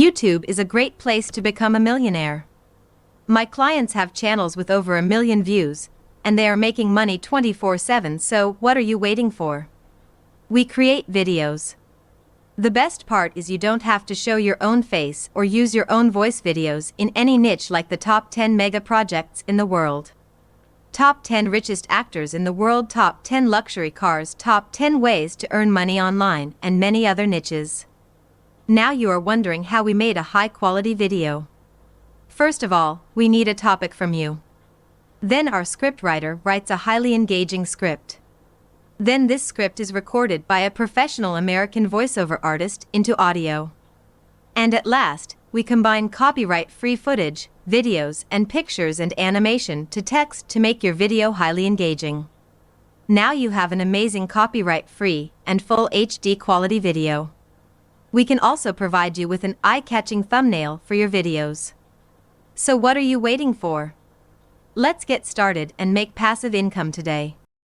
YouTube is a great place to become a millionaire. My clients have channels with over 1 million views, and they are making money 24/7, so what are you waiting for? We create videos. The best part is you don't have to show your own face or use your own voice videos in any niche like the top 10 mega projects in the world. Top 10 richest actors in the world, top 10 luxury cars, top 10 ways to earn money online, and many other niches. Now you are wondering how we made a high-quality video. First of all, we need a topic from you. Then our scriptwriter writes a highly engaging script. Then this script is recorded by a professional American voiceover artist into audio. And at last, we combine copyright-free footage, videos, and pictures and animation to text to make your video highly engaging. Now you have an amazing copyright-free and full HD quality video. We can also provide you with an eye-catching thumbnail for your videos. So what are you waiting for? Let's get started and make passive income today.